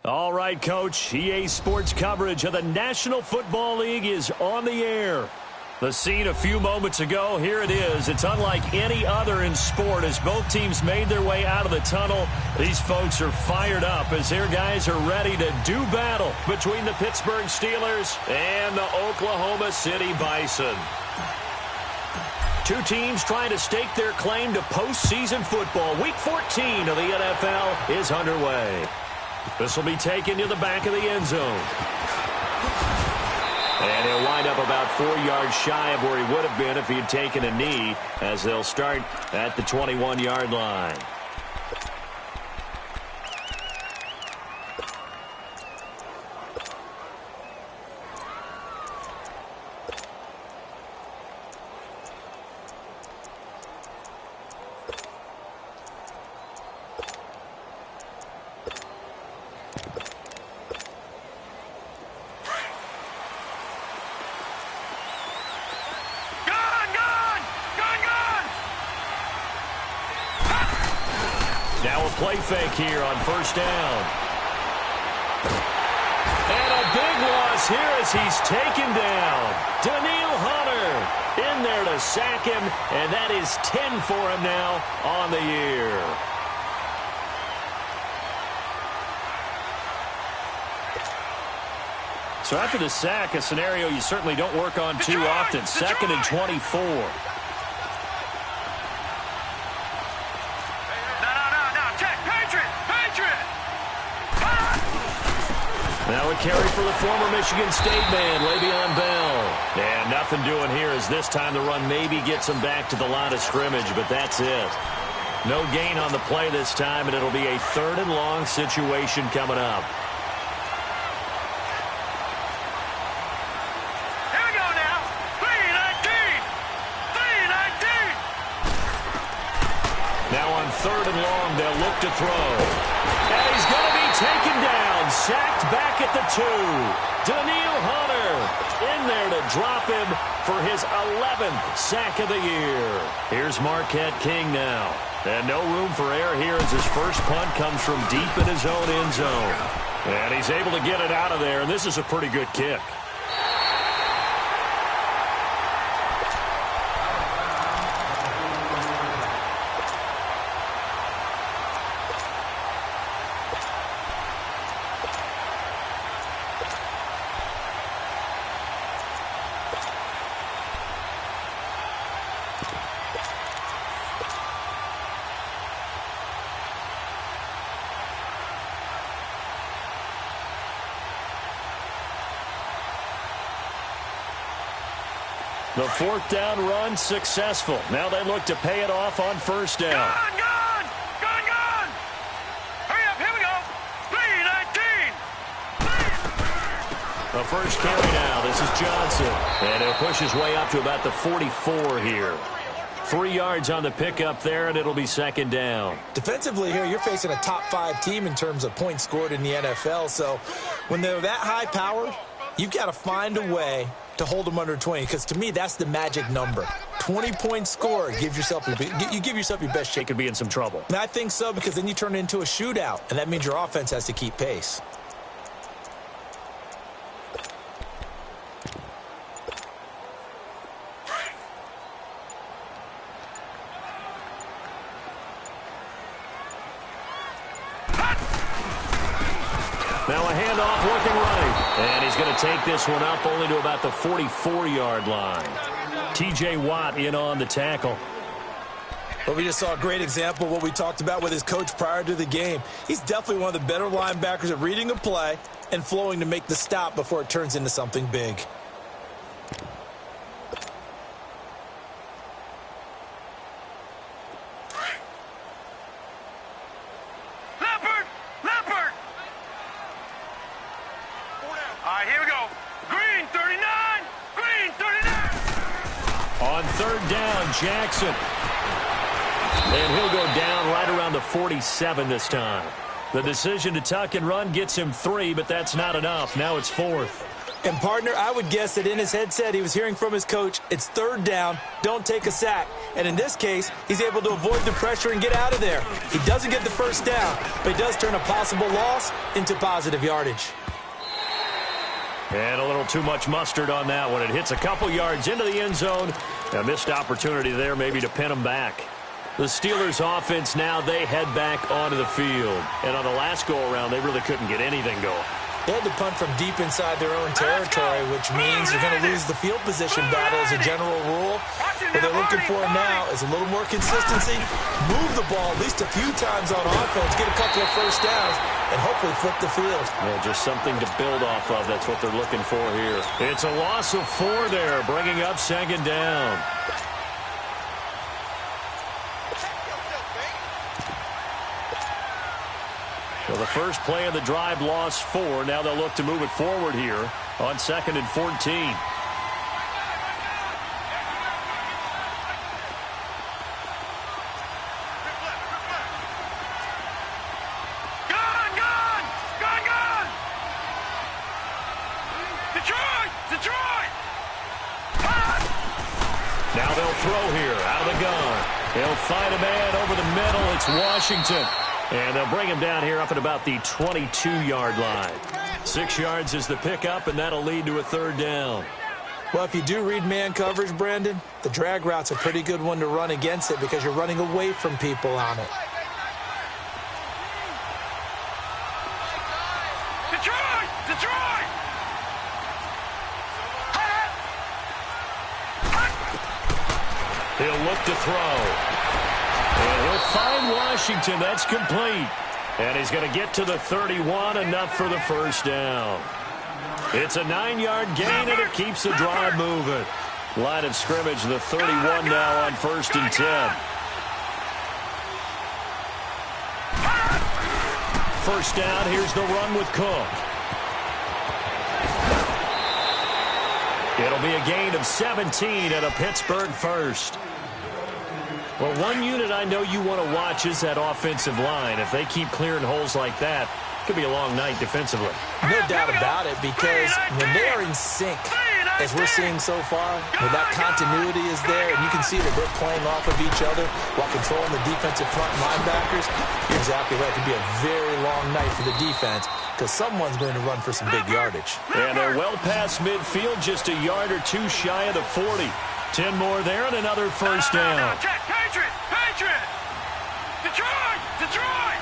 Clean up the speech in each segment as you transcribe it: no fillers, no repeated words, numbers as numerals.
All right, Coach. EA Sports coverage of the National Football League is on the air. The scene a few moments ago, here it is. It's unlike any other in sport as both teams made their way out of the tunnel. These folks are fired up as their guys are ready to do battle between the Pittsburgh Steelers and the Oklahoma City Bison. Two teams trying to stake their claim to postseason football. Week 14 of the NFL is underway. This will be taken to the back of the end zone. And he'll wind up about 4 yards shy of where he would have been if he had taken a knee, as they'll start at the 21-yard line. Now a play fake here on first down. And a big loss here as he's taken down. Danielle Hunter in there to sack him, and that is 10 for him now on the year. So after the sack, a scenario you certainly don't work on too often. Second and 24. Now a carry for the former Michigan State man, Le'Veon Bell. And nothing doing here as this time the run maybe gets him back to the line of scrimmage, but that's it. No gain on the play this time, and it'll be a 3rd and long situation coming up. Here we go now. 3-19. 3-19. Now on 3rd and long, they'll look to throw. And he's going to be taken down. Sacked back at the 2. Danielle Hunter in there to drop him for his 11th sack of the year. Here's Marquette King now. And no room for error here as his first punt comes from deep in his own end zone. And he's able to get it out of there, and this is a pretty good kick. The 4th down run successful. Now they look to pay it off on first down. Gone! Hurry up, here we go. 3-19. The first carry now. This is Johnson. And he'll push his way up to about the 44 here. 3 yards on the pickup there, and it'll be 2nd down. Defensively here, you're facing a top 5 team in terms of points scored in the NFL. So when they're that high powered, you've got to find a way to hold them under 20, because to me that's the magic number. 20 points scored, you give yourself your best shot. They could be in some trouble. And I think so, because then you turn it into a shootout, and that means your offense has to keep pace. Now a handoff working right. And he's going to take this one up only to about the 44-yard line. T.J. Watt in on the tackle. But we just saw a great example of what we talked about with his coach prior to the game. He's definitely one of the better linebackers at reading a play and flowing to make the stop before it turns into something big. All right, here we go. Green 39. Green 39. On 3rd down, Jackson. And he'll go down right around the 47 this time. The decision to tuck and run gets him 3, but that's not enough. Now it's 4th. And, partner, I would guess that in his headset he was hearing from his coach, it's third down, don't take a sack. And in this case, he's able to avoid the pressure and get out of there. He doesn't get the first down, but he does turn a possible loss into positive yardage. And a little too much mustard on that one. It hits a couple yards into the end zone. A missed opportunity there maybe to pin them back. The Steelers offense now, they head back onto the field. And on the last go-around, they really couldn't get anything going. They had to punt from deep inside their own territory, which means you're going to lose the field position battle as a general rule. What they're looking for now is a little more consistency, move the ball at least a few times on offense, get a couple of first downs, and hopefully flip the field. Yeah, just something to build off of. That's what they're looking for here. It's a loss of 4 there, bringing up second down. So the first play of the drive lost 4. Now they'll look to move it forward here on 2nd and 14. Detroit! Now they'll throw here out of the gun. They'll find a man over the middle. It's Washington. And they'll bring him down here up at about the 22-yard line. 6 yards is the pickup, and that'll lead to a third down. Well, if you do read man coverage, Brandon, the drag route's a pretty good one to run against it because you're running away from people on it. Detroit! He'll look to throw. And he'll find Washington. That's complete. And he's going to get to the 31, enough for the first down. It's a 9-yard gain, and it keeps the drive moving. Line of scrimmage, the 31 now on 1st and 10. First down, here's the run with Cook. It'll be a gain of 17 and a Pittsburgh first. Well, one unit I know you want to watch is that offensive line. If they keep clearing holes like that, it could be a long night defensively. No doubt about it, because when they are in sync, as we're seeing so far, where that continuity is there, and you can see that they're playing off of each other while controlling the defensive front linebackers, you're exactly right. It could be a very long night for the defense because someone's going to run for some big yardage. And they're well past midfield, just a yard or two shy of the 40. 10 more there and another first down. Patriot! Detroit!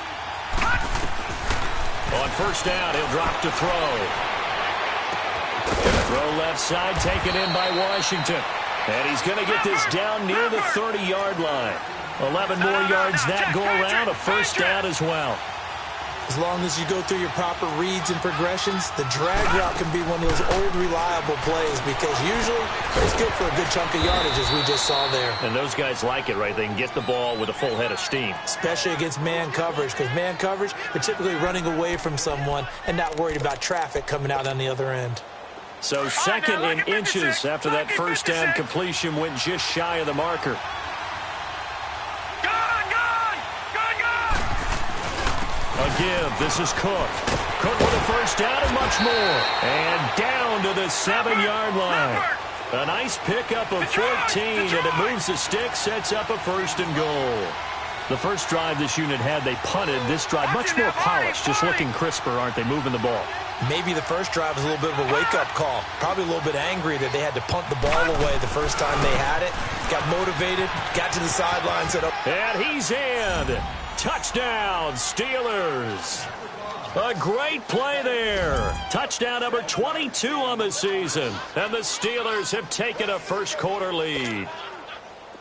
On first down, he'll drop to throw. Throw left side, taken in by Washington. And he's going to get this down near the 30-yard line. 11 more yards that go around, a first down as well. As long as you go through your proper reads and progressions, the drag route can be one of those old reliable plays because usually it's good for a good chunk of yardage, as we just saw there. And those guys like it, right? They can get the ball with a full head of steam. Especially against man coverage, because man coverage, they're typically running away from someone and not worried about traffic coming out on the other end. So 2nd in inches after that first down completion went just shy of the marker. A give. This is Cook. Cook with a first down and much more. And down to the 7-yard line. A nice pickup of 14, and it moves the stick, sets up a 1st and goal. The first drive this unit had, they punted. This drive, much more polished, just looking crisper, aren't they, moving the ball? Maybe the first drive was a little bit of a wake-up call. Probably a little bit angry that they had to punt the ball away the first time they had it. Got motivated, got to the sideline, said, oh. And he's in. Touchdown, Steelers. A great play there. Touchdown number 22 on the season. And the Steelers have taken a first-quarter lead.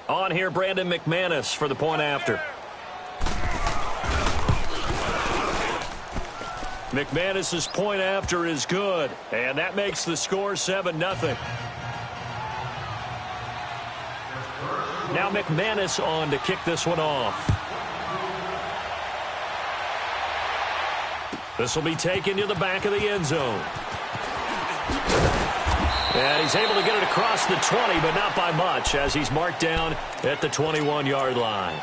On here, Brandon McManus for the point after. McManus's point after is good. And that makes the score 7-0. Now McManus on to kick this one off. This will be taken to the back of the end zone. And he's able to get it across the 20, but not by much, as he's marked down at the 21-yard line.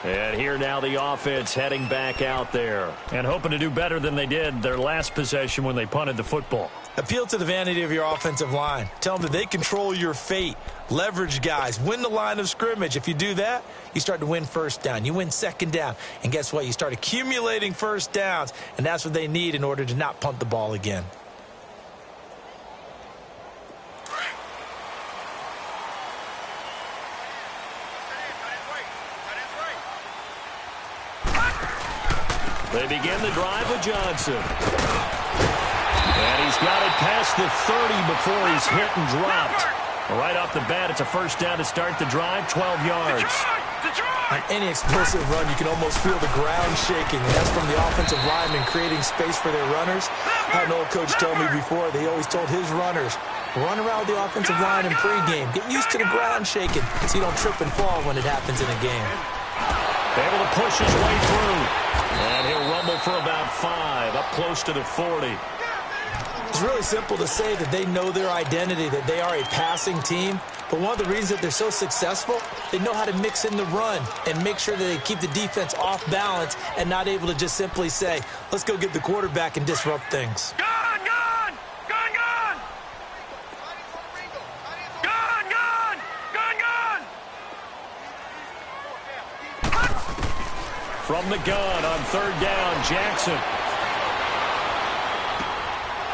And here now the offense heading back out there. And hoping to do better than they did their last possession when they punted the football. Appeal to the vanity of your offensive line. Tell them that they control your fate. Leverage guys. Win the line of scrimmage. If you do that, you start to win first down. You win second down. And guess what? You start accumulating first downs. And that's what they need in order to not punt the ball again. They begin the drive with Johnson. And he's got it past the 30 before he's hit and dropped. Right off the bat, it's a first down to start the drive, 12 yards. On any explosive run, you can almost feel the ground shaking, and that's from the offensive linemen creating space for their runners. I had an old coach tell me before, they always told his runners, run around the offensive line in pregame. Get used to the ground shaking so you don't trip and fall when it happens in a game. Able to push his way through. And he'll rumble for about 5, up close to the 40. It's really simple to say that they know their identity, that they are a passing team. But one of the reasons that they're so successful, they know how to mix in the run and make sure that they keep the defense off balance and not able to just simply say, let's go get the quarterback and disrupt things. From the gun on third down, Jackson.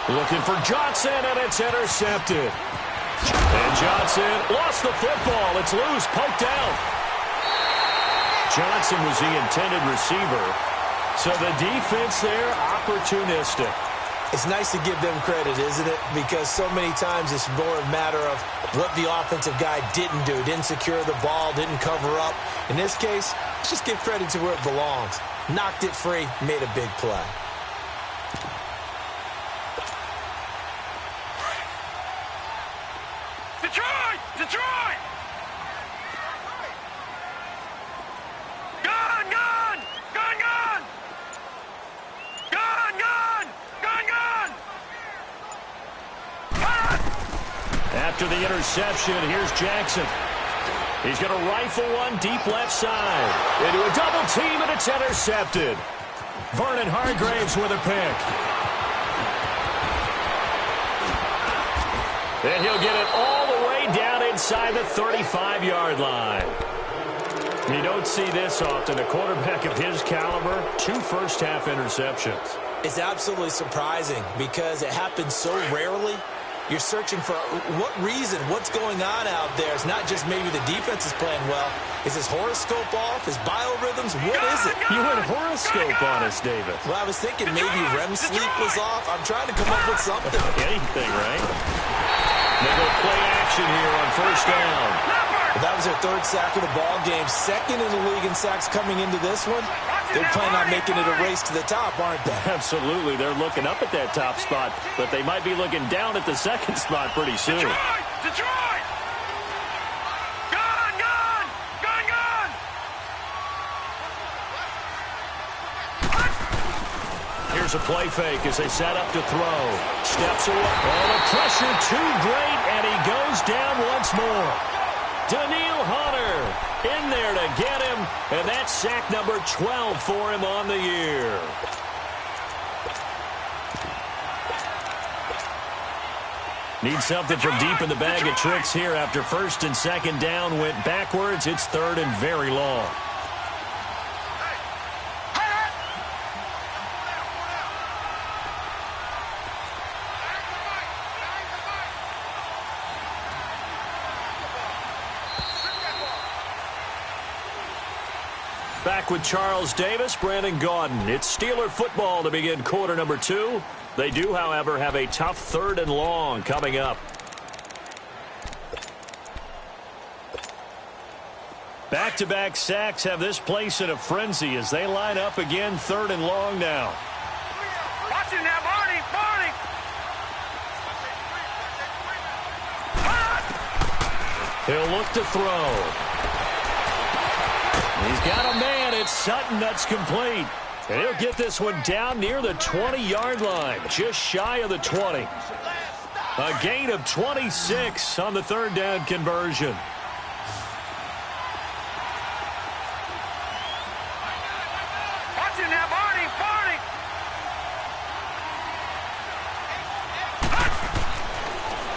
Looking for Johnson, and it's intercepted. And Johnson lost the football. It's loose, poked out. Johnson was the intended receiver. So the defense there, opportunistic. It's nice to give them credit, isn't it? Because so many times it's more a matter of what the offensive guy didn't do. Didn't secure the ball, didn't cover up. In this case, let's just give credit to where it belongs. Knocked it free, made a big play. Detroit! Detroit! Gun! Gun! Gun! Gun! Gun! Gun! Gun! Gun! After the interception, here's Jackson. He's going to rifle one deep left side. Into a double team, and it's intercepted. Vernon Hargraves with a pick. And he'll get it all the way down inside the 35-yard line. You don't see this often. A quarterback of his caliber, 2 first-half interceptions. It's absolutely surprising because it happens so rarely. You're searching for what reason, what's going on out there. It's not just maybe the defense is playing well. Is his horoscope off? His biorhythms? What is it? You went horoscope on us, David. Well, I was thinking maybe REM sleep was off. I'm trying to come up with something. Anything, right? They go play action here on first down. Well, that was their 3rd sack of the ball game. 2nd in the league in sacks coming into this one. They're planning on making it a race to the top, aren't they? Absolutely. They're looking up at that top spot, but they might be looking down at the 2nd spot pretty soon. Detroit! Detroit! Gun! Gun! Gun! Gun! Here's a play fake as they set up to throw. Steps away. Oh, the pressure too great, and he goes down once more. Daniil Hunter in there to get him, and that's sack number 12 for him on the year. Need something from deep in the bag of tricks here after 1st and 2nd down went backwards. It's 3rd and very long. Back with Charles Davis, Brandon Gaudin. It's Steeler football to begin quarter number 2. They do, however, have a tough 3rd and long coming up. Back-to-back sacks have this place in a frenzy as they line up again 3rd and long now. Watch him now, Barney! Barney! He'll look to throw. He's got a man. It's Sutton that's complete. And he'll get this one down near the 20-yard line, just shy of the 20. A gain of 26 on the 3rd down conversion.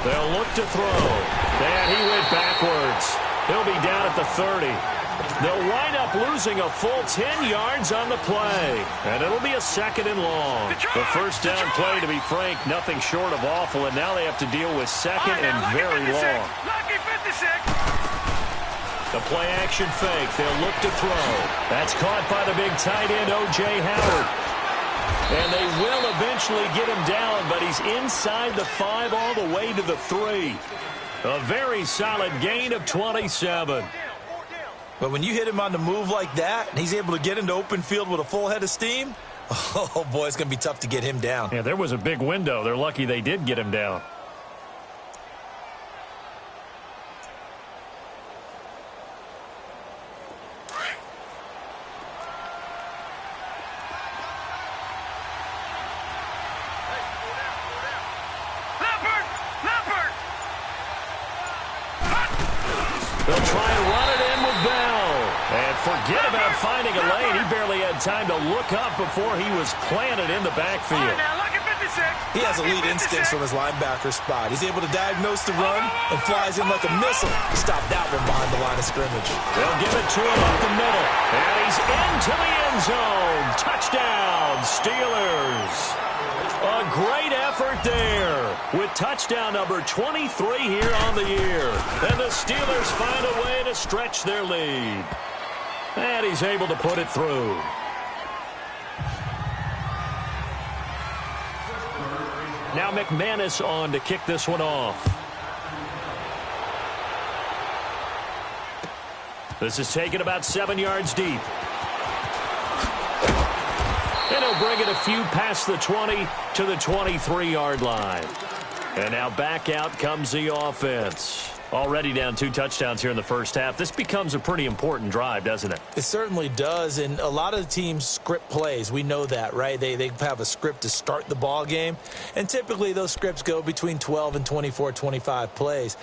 They'll look to throw. And he went backwards. He'll be down at the 30. They'll wind up losing a full 10 yards on the play. And it'll be a 2nd and long. The first down play, to be frank, nothing short of awful. And now they have to deal with 2nd and very long. The play action fake. They'll look to throw. That's caught by the big tight end, O.J. Howard. And they will eventually get him down, but he's inside the 5 all the way to the 3. A very solid gain of 27. But when you hit him on the move like that, and he's able to get into open field with a full head of steam, oh, boy, it's going to be tough to get him down. Yeah, there was a big window. They're lucky they did get him down. They'll try and run it in with Bell. And forget about finding a lane. He barely had time to look up before he was planted in the backfield. He has elite instincts from his linebacker spot. He's able to diagnose the run and flies in like a missile. Stop that one behind the line of scrimmage. They'll give it to him up the middle. And he's into the end zone. Touchdown, Steelers. A great effort there with touchdown number 23 here on the year. And the Steelers find a way to stretch their lead. And he's able to put it through. Now McManus on to kick this one off. This is taken about 7 yards deep. And he'll bring it a few past the 20 to the 23-yard line. And now back out comes the offense. Already down 2 touchdowns here in the first half. This becomes a pretty important drive, doesn't it? It certainly does, and a lot of the teams script plays. We know that, right? They have a script to start the ball game, and typically those scripts go between 12 and 24, 25 plays.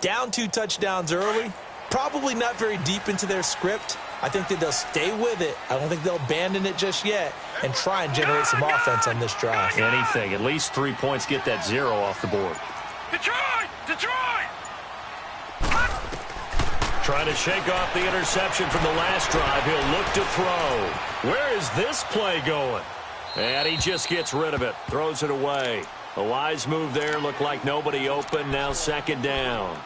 Down 2 touchdowns early, probably not very deep into their script. I think that they'll stay with it. I don't think they'll abandon it just yet and try and generate some offense on this drive. Anything. At least 3 points, get that 0 off the board. Detroit! Detroit! Trying to shake off the interception from the last drive. He'll look to throw. Where is this play going? And he just gets rid of it. Throws it away. A wise move there. Looked like nobody open. Now 2nd down.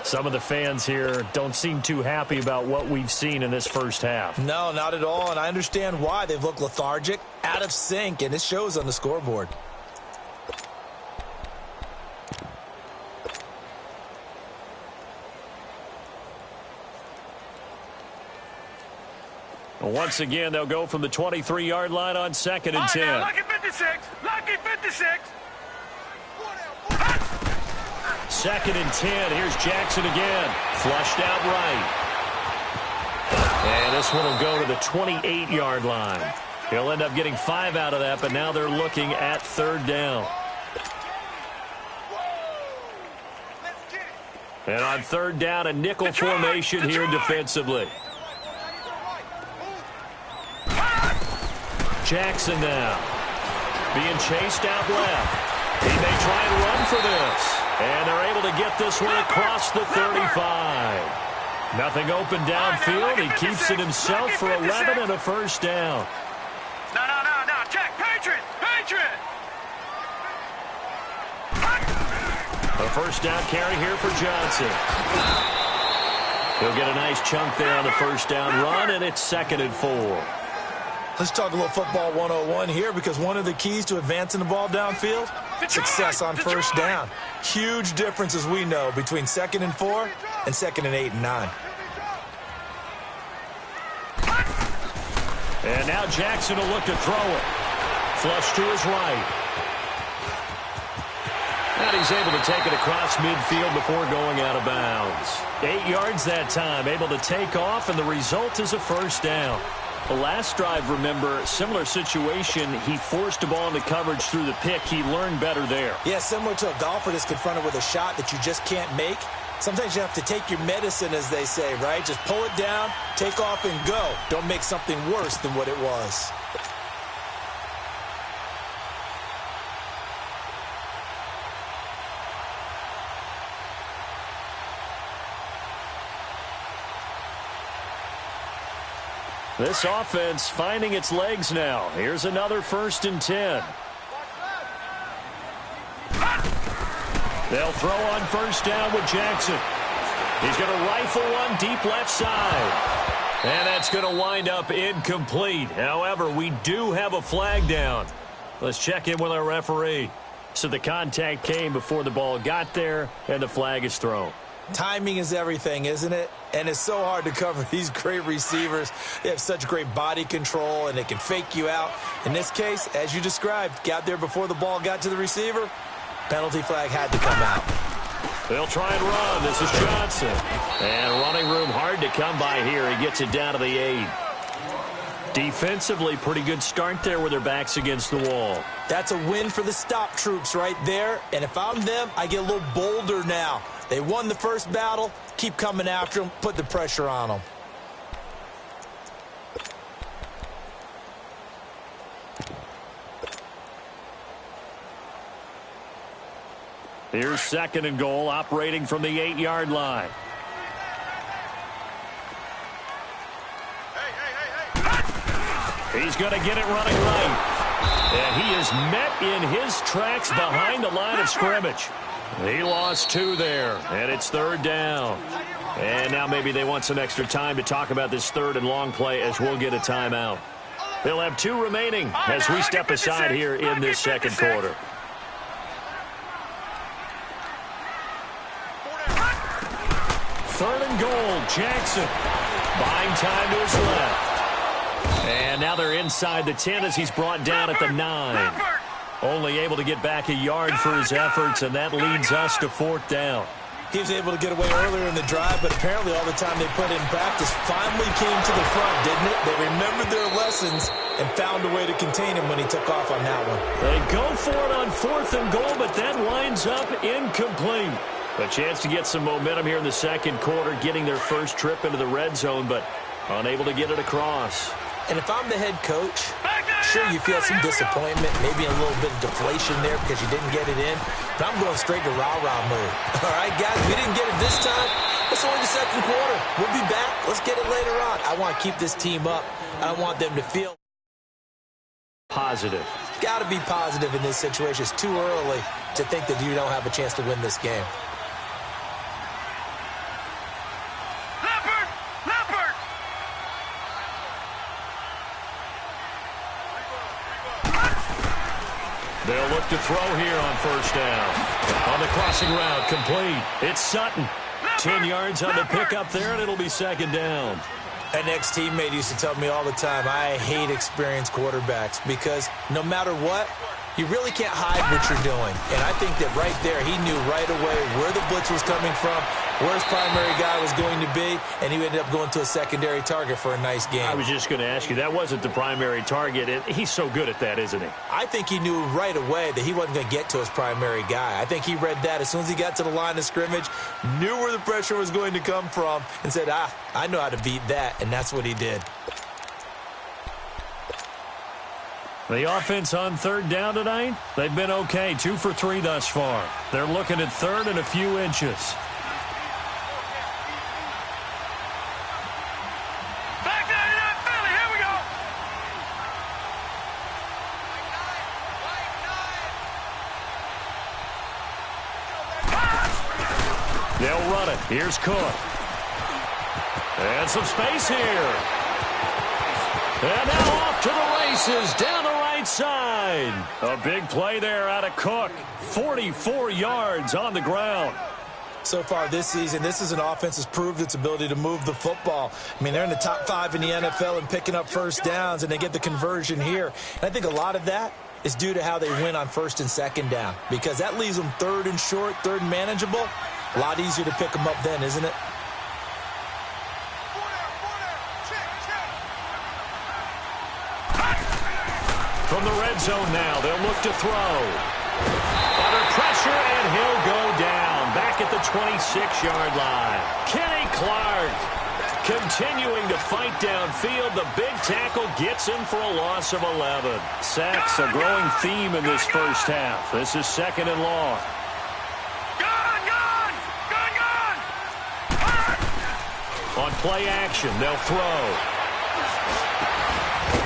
Some of the fans here don't seem too happy about what we've seen in this first half. No, not at all, and I understand why. They've looked lethargic, out of sync, and it shows on the scoreboard. Once again, they'll go from the 23-yard line on 2nd and 10. Lucky 56! Lucky 56! 2nd and 10. Here's Jackson again. Flushed out right. And this one will go to the 28-yard line. He'll end up getting 5 out of that, but now they're looking at 3rd down. And on 3rd down, a nickel formation here defensively. Jackson now. Being chased out left. He may try and run for this. And they're able to get this one across the 35. Nothing open downfield. He keeps it himself for 11 and a first down. No. Check. Patriot. A first down carry here for Johnson. He'll get a nice chunk there on the first down run, and it's 2nd and 4. Let's talk a little football 101 here, because one of the keys to advancing the ball downfield, success on first down. Huge difference, as we know, between 2nd and 4 and 2nd and 8 and 9. And now Jackson will look to throw it. Flush to his right. And he's able to take it across midfield before going out of bounds. 8 yards that time, able to take off, and the result is a first down. The last drive, remember, similar situation. He forced a ball into coverage through the pick. He learned better there. Yeah, similar to a golfer that's confronted with a shot that you just can't make. Sometimes you have to take your medicine, as they say, right? Just pull it down, take off, and go. Don't make something worse than what it was. This offense finding its legs now. Here's another 1st and 10. They'll throw on 1st down with Jackson. He's going to rifle one deep left side. And that's going to wind up incomplete. However, we do have a flag down. Let's check in with our referee. So the contact came before the ball got there, and the flag is thrown. Timing is everything, isn't it? And it's so hard to cover these great receivers. They have such great body control, and they can fake you out. In this case, as you described, got there before the ball got to the receiver. Penalty flag had to come out. They'll try and run. This is Johnson. And running room hard to come by here. He gets it down to the 8. Defensively, pretty good start there with their backs against the wall. That's a win for the stop troops right there. And if I'm them, I get a little bolder now. They won the first battle. Keep coming after them. Put the pressure on them. Here's 2nd and goal, operating from the 8-yard line. He's going to get it running right. And he is met in his tracks behind the line of scrimmage. He lost 2 there, and it's 3rd down. And now maybe they want some extra time to talk about this 3rd and long play as we'll get a timeout. They'll have 2 remaining as we step aside here in this 2nd quarter. 3rd and goal, Jackson. Buying time to his left. And now they're inside the 10 as he's brought down at the 9. Only able to get back a yard for his efforts, and that leads us to 4th down. He was able to get away earlier in the drive, but apparently all the time they put in practice finally came to the front, didn't it? They remembered their lessons and found a way to contain him when he took off on that one. They go for it on 4th and goal, but that winds up incomplete. A chance to get some momentum here in the 2nd quarter, getting their first trip into the red zone, but unable to get it across. And if I'm the head coach, sure, you feel some disappointment, maybe a little bit of deflation there because you didn't get it in. But I'm going straight to rah-rah mode. All right, guys, we didn't get it this time. It's only the 2nd quarter. We'll be back. Let's get it later on. I want to keep this team up. I want them to feel positive. Got to be positive in this situation. It's too early to think that you don't have a chance to win this game. They'll look to throw here on 1st down. On the crossing route, complete. It's Sutton. 10 yards on the pickup there, and it'll be 2nd down. An ex-teammate used to tell me all the time, I hate experienced quarterbacks because no matter what, you really can't hide what you're doing. And I think that right there, he knew right away where the blitz was coming from, where his primary guy was going to be, and he ended up going to a secondary target for a nice game. I was just going to ask you, that wasn't the primary target, and he's so good at that, isn't he? I think he knew right away that he wasn't going to get to his primary guy. I think he read that as soon as he got to the line of scrimmage, knew where the pressure was going to come from, and said, I know how to beat that, and that's what he did. The offense on 3rd down tonight, they've been okay, 2 for 3 thus far. They're looking at 3rd and a few inches. Back down in Philly. Here we go. They'll run it. Here's Cook. And some space here. And now off to the races down the right side. A big play there out of Cook. 44 yards on the ground. So far this season, this is an offense that's proved its ability to move the football. I mean, they're in the top 5 in the NFL and picking up 1st downs, and they get the conversion here. And I think a lot of that is due to how they win on 1st and 2nd down, because that leaves them 3rd and short, 3rd and manageable. A lot easier to pick them up then, isn't it? From the red zone now, they'll look to throw. Under pressure, and he'll go down. Back at the 26-yard line. Kenny Clark continuing to fight downfield. The big tackle gets him for a loss of 11. Sacks, a growing theme in this first half. This is 2nd and long. On play action, they'll throw.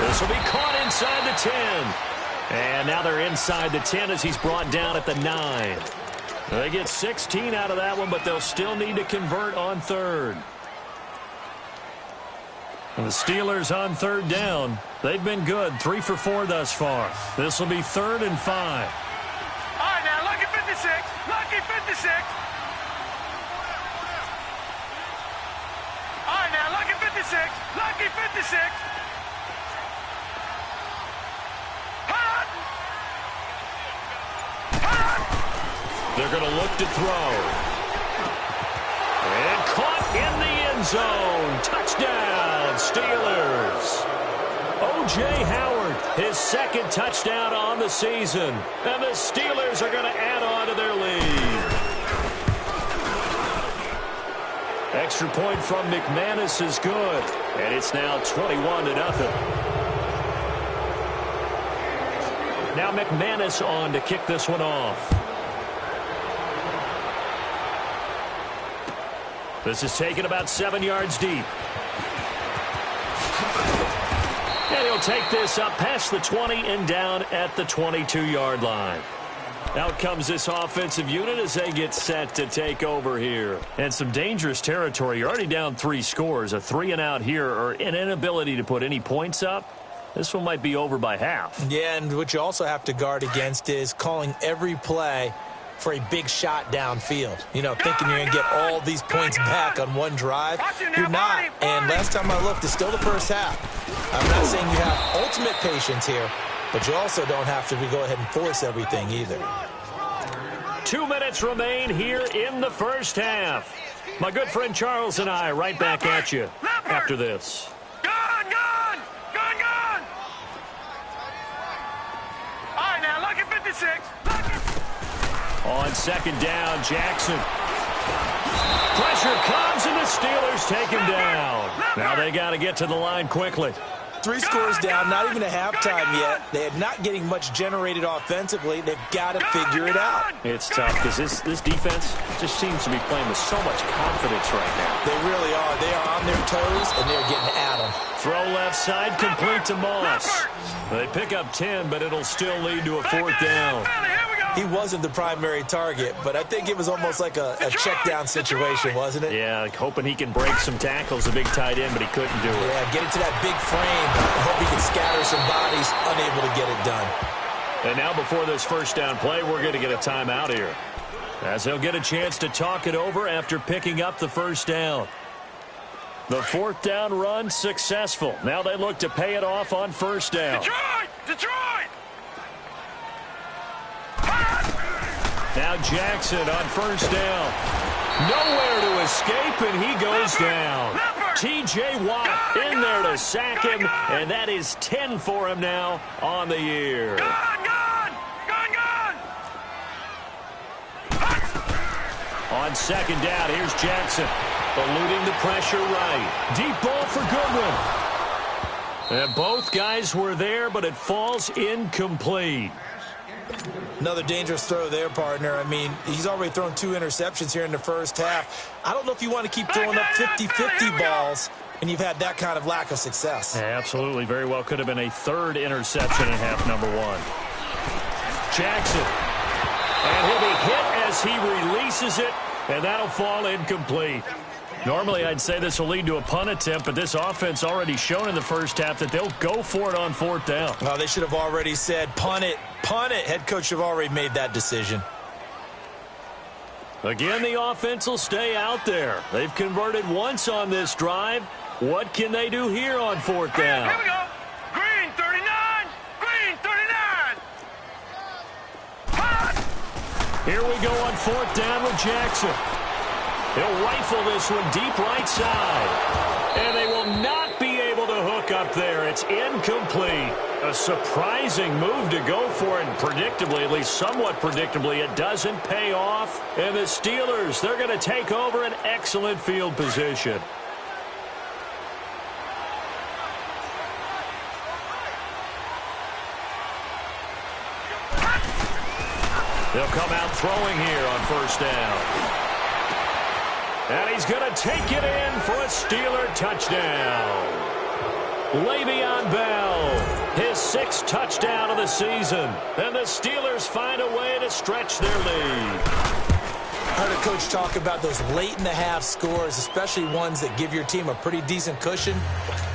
This will be caught inside the 10. And now they're inside the 10 as he's brought down at the 9. They get 16 out of that one, but they'll still need to convert on third. And the Steelers on third down. They've been good, 3 for 4 thus far. This will be 3rd and 5. All right, now, lucky 56. Lucky 56. All right, now, lucky 56. Lucky 56. They're going to look to throw. And caught in the end zone. Touchdown, Steelers. O.J. Howard, his 2nd touchdown on the season. And the Steelers are going to add on to their lead. Extra point from McManus is good. And it's now 21-0. Now McManus on to kick this one off. This is taken about 7 yards deep. And he'll take this up past the 20 and down at the 22-yard line. Out comes this offensive unit as they get set to take over here. And some dangerous territory. You're already down 3 scores. A 3-and-out here or an inability to put any points up. This one might be over by half. Yeah, and what you also have to guard against is calling every play for a big shot downfield. You know, thinking you're going to get all these points back on one drive. You're not. And last time I looked, it's still the first half. I'm not saying you have ultimate patience here, but you also don't have to go ahead and force everything either. 2 minutes remain here in the first half. My good friend Charles and I right back at you after this. Gone, gone, gone, gone. All right, now, lucky 56. On 2nd down, Jackson. Pressure comes, and the Steelers take him down. Now they got to get to the line quickly. 3 scores down, not even a halftime yet. They are not getting much generated offensively. They've got to figure it out. It's tough because this defense just seems to be playing with so much confidence right now. They really are. They are on their toes, and they're getting at them. Throw left side, complete to Moss. They pick up 10, but it'll still lead to a 4th down. He wasn't the primary target, but I think it was almost like a check-down situation, wasn't it? Yeah, like hoping he can break some tackles, a big tight end, but he couldn't do it. Yeah, get into that big frame. I hope he can scatter some bodies, unable to get it done. And now before this first down play, we're going to get a timeout here, as they'll get a chance to talk it over after picking up the first down. The 4th down run successful. Now they look to pay it off on 1st down. Detroit! Detroit! Now Jackson on 1st down. Nowhere to escape, and he goes down. T.J. Watt in there to sack him, and that is 10 for him now on the year. On 2nd down, here's Jackson. Eluding the pressure right. Deep ball for Goodwin. And both guys were there, but it falls incomplete. Another dangerous throw there, partner. I mean, he's already thrown 2 interceptions here in the first half. I don't know if you want to keep throwing up 50-50 balls, and you've had that kind of lack of success. Yeah, absolutely. Very well could have been a 3rd interception in half number 1. Jackson. And he'll be hit as he releases it, and that'll fall incomplete. Normally, I'd say this will lead to a punt attempt, but this offense already shown in the first half that they'll go for it on 4th down. Well, they should have already said, punt it, punt it. Head coach should have already made that decision. Again, the offense will stay out there. They've converted once on this drive. What can they do here on 4th down? Here we go. Green 39. Green 39. Here we go on 4th down with Jackson. He'll rifle this one deep right side. And they will not be able to hook up there. It's incomplete. A surprising move to go for it. And predictably, at least somewhat predictably, it doesn't pay off. And the Steelers, they're going to take over an excellent field position. They'll come out throwing here on 1st down. And he's going to take it in for a Steeler touchdown. Le'Veon Bell 6th touchdown of the season. And the Steelers find a way to stretch their lead. I heard a coach talk about those late-in-the-half scores, especially ones that give your team a pretty decent cushion.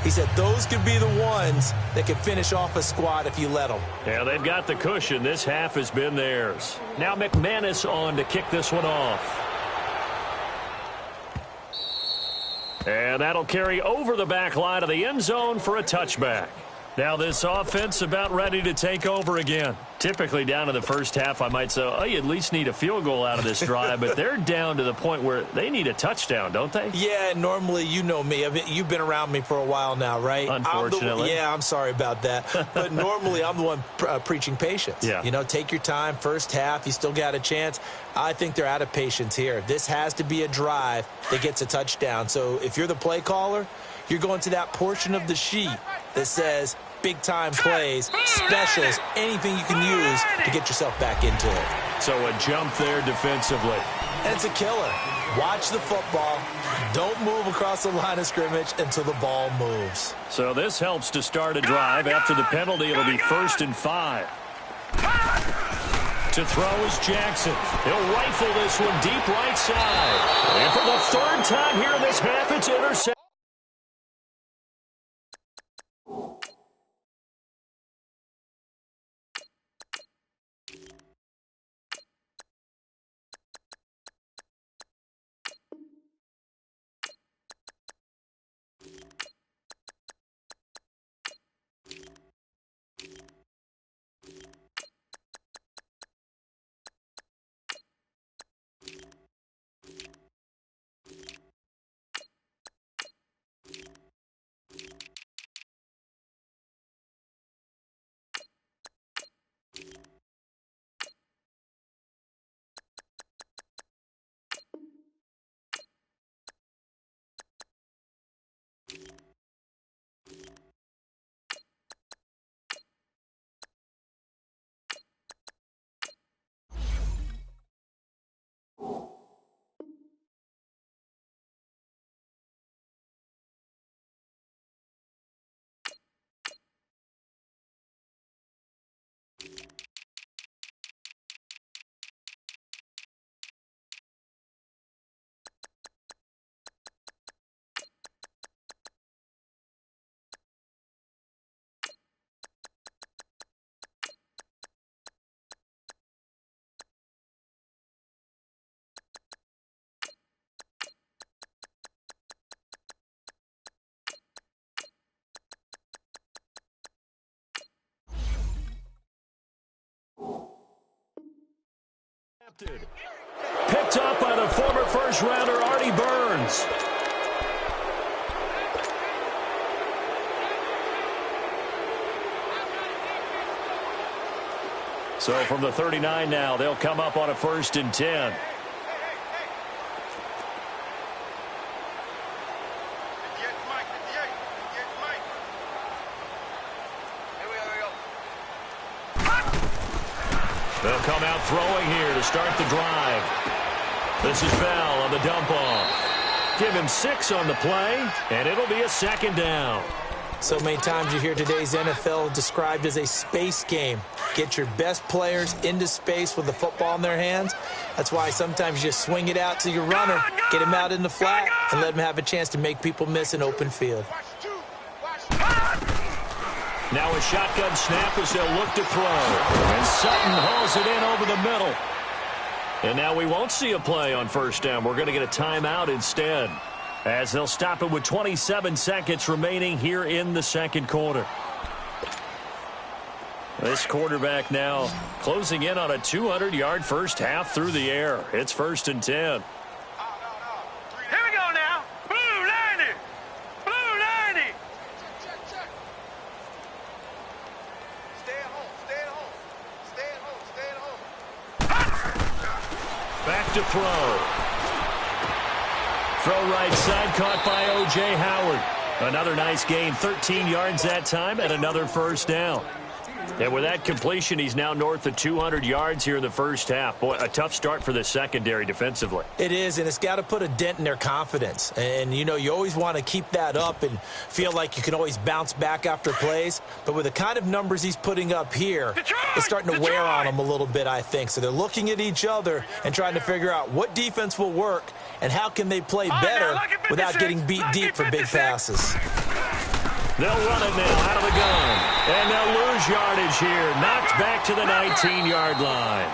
He said those could be the ones that can finish off a squad if you let them. Yeah, they've got the cushion. This half has been theirs. Now McManus on to kick this one off. And that'll carry over the back line of the end zone for a touchback. Now this offense about ready to take over again. Typically down to the first half, I might say, oh, you at least need a field goal out of this drive, but they're down to the point where they need a touchdown, don't they? Yeah, normally, you know me. I mean, you've been around me for a while now, right? Unfortunately. I'm sorry about that. But normally, I'm the one preaching patience. Yeah. You know, take your time. First half, you still got a chance. I think they're out of patience here. This has to be a drive that gets a touchdown. So if you're the play caller, you're going to that portion of the sheet that says big-time plays, specials, anything you can use to get yourself back into it. So a jump there defensively. And it's a killer. Watch the football. Don't move across the line of scrimmage until the ball moves. So this helps to start a drive. After the penalty, it'll be 1st and 5. To throw is Jackson. He'll rifle this one deep right side. And for the 3rd time here in this half, it's intercepted. Picked up by the former first-rounder Artie Burns. So from the 39 now, they'll come up on a 1st and 10. They'll come out throwing here to start the drive. This is Bell on the dump-off. Give him 6 on the play, and it'll be a 2nd down. So many times you hear today's NFL described as a space game. Get your best players into space with the football in their hands. That's why sometimes you just swing it out to your runner, get him out in the flat, and let him have a chance to make people miss an open field. Now a shotgun snap as they'll look to throw. And Sutton hauls it in over the middle. And now we won't see a play on 1st down. We're going to get a timeout instead, as they'll stop it with 27 seconds remaining here in the 2nd quarter. This quarterback now closing in on a 200-yard first half through the air. It's 1st and 10. Here we go now. Blue 90. Blue 90. Stay at home. Stay at home. Stay at home. Stay at home. Back to throw. Throw right side, caught by O.J. Howard. Another nice gain, 13 yards that time, and another 1st down. And with that completion, he's now north of 200 yards here in the first half. Boy, a tough start for the secondary defensively. It is, and it's got to put a dent in their confidence. And, you know, you always want to keep that up and feel like you can always bounce back after plays. But with the kind of numbers he's putting up here, it's starting to wear on them a little bit, I think. So they're looking at each other and trying to figure out what defense will work and how can they play better without getting beat deep for big passes. They'll run it now out of the gun. And they'll lose yardage here. Knocked back to the 19-yard line.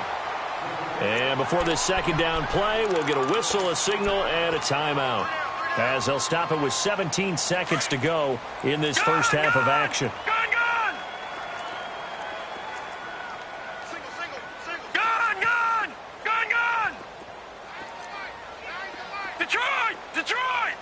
And before this second down play, we'll get a whistle, a signal, and a timeout, as they'll stop it with 17 seconds to go in this first half of action. Detroit!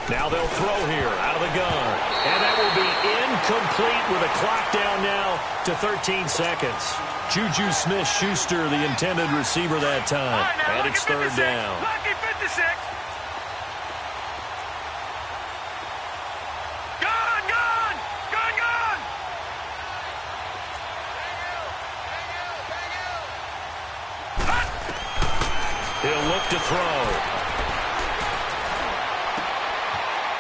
Now they'll throw here out of the gun. And that will be incomplete with a clock down now to 13 seconds. Juju Smith-Schuster, the intended receiver that time. And it's third down. Lucky 56. Gun! He'll look to throw.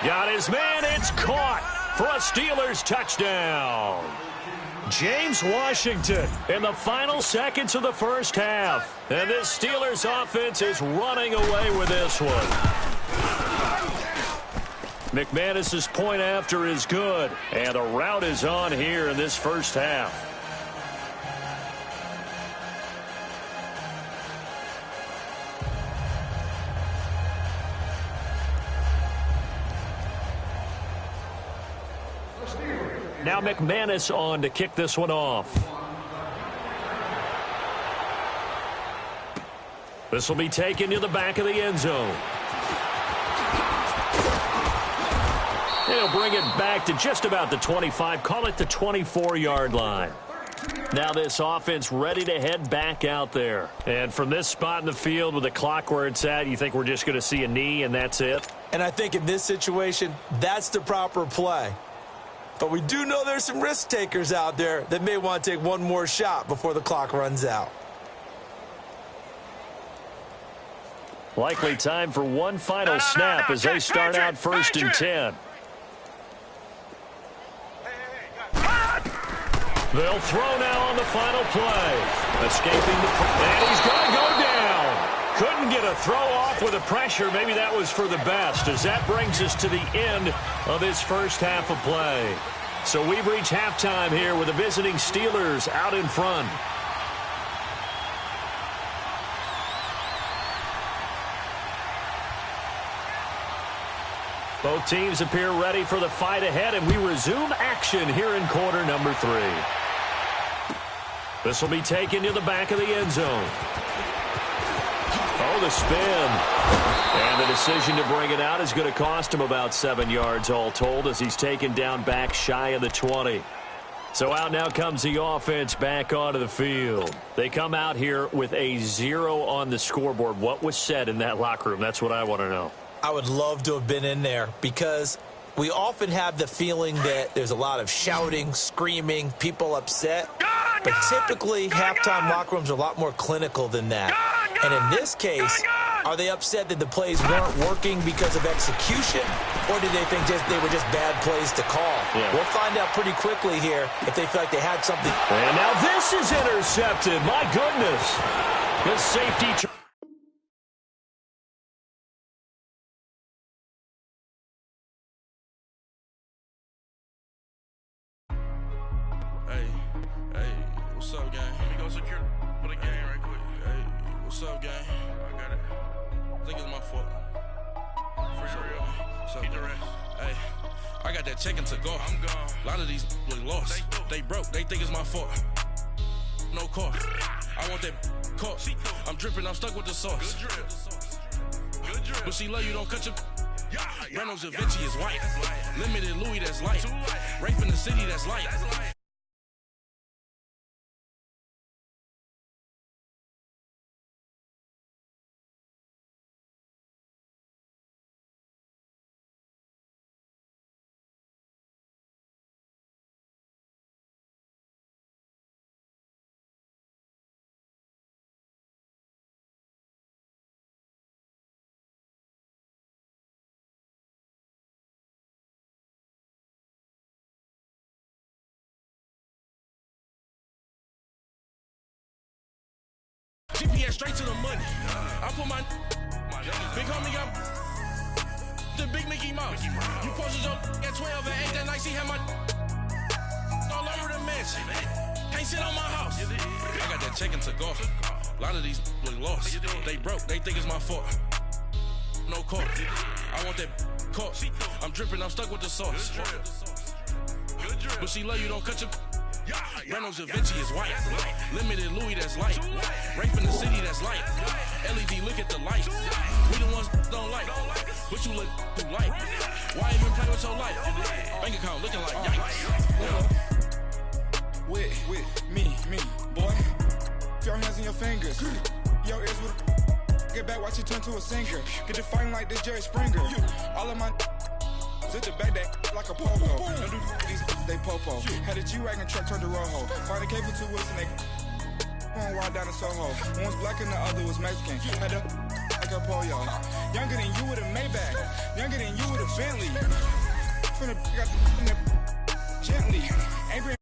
Got his man. It's caught for a Steelers touchdown. James Washington in the final seconds of the first half. And this Steelers offense is running away with this one. McManus's point after is good. And the route is on here in this first half. Now McManus on to kick this one off. This will be taken to the back of the end zone. He'll bring it back to just about the 25, call it the 24-yard line. Now this offense ready to head back out there. And from this spot in the field with the clock where it's at, you think we're just going to see a knee and that's it? And I think in this situation, that's the proper play. But we do know there's some risk takers out there that may want to take one more shot before the clock runs out. Likely time for one final snap as they start out first and 10. They'll throw now on the final play. Escaping the... And he's going to go down. Couldn't get a throw off with the pressure. Maybe that was for the best, as that brings us to the end of this first half of play. So we've reached halftime here with the visiting Steelers out in front. Both teams appear ready for the fight ahead, and we resume action here in quarter number 3. This will be taken to the back of the end zone. Oh, the spin. And the decision to bring it out is going to cost him about 7 yards all told, as he's taken down back shy of the 20. So out now comes the offense back onto the field. They come out here with a 0 on the scoreboard. What was said in that locker room? That's what I want to know. I would love to have been in there, because we often have the feeling that there's a lot of shouting, screaming, people upset. But typically, halftime locker rooms are a lot more clinical than that. And in this case, are they upset that the plays weren't working because of execution, or did they think they were just bad plays to call? Yeah. We'll find out pretty quickly here if they feel like they had something. And now this is intercepted. My goodness. The safety... What's up, gang? Let me go secure for the game right quick. Hey, what's up, gang? I got it. I think it's my fault. For real. What's up, keep the rest. Hey, I got that chicken to go. I'm gone. A lot of these look lost. They broke. They think it's my fault. No car. I want that car. I'm dripping. I'm stuck with the sauce. Good drip. Good drip. But she love you, don't cut your... Reynolds Da Vinci is white. Limited Louis, that's light. Rape in the city, that's light. yeah, straight to the money. I put my big homie got the big Mickey Mouse. You posted your at 12 and 8 that night, she had my all over the mansion. Can't sit on my house. I got that chicken to go. A lot of these look lost. They broke, they think it's my fault. No court. I want that court. I'm dripping, I'm stuck with the sauce. But she love you, don't cut your. Reynolds Da Vinci is white. Limited Louis, that's light. Rape in the city, that's light. LED, look at the lights. We the ones don't like. But you look too light. Why even play with your life? Bank account looking like yikes. With me, boy. Your hands in your fingers. Your ears with. Get back, watch you turn to a singer. Get to fighting like this Jerry Springer. All of my. Sit the back that like a pogo. Don't do these they popo. Had a G-Wagon truck turned to Rojo. Find a cable 2 wheels and they going wild down in Soho. One was black and the other was Mexican. Had a like a pollo. Younger than you with a Maybach. Younger than you with a Bentley. From the got the gently. Angry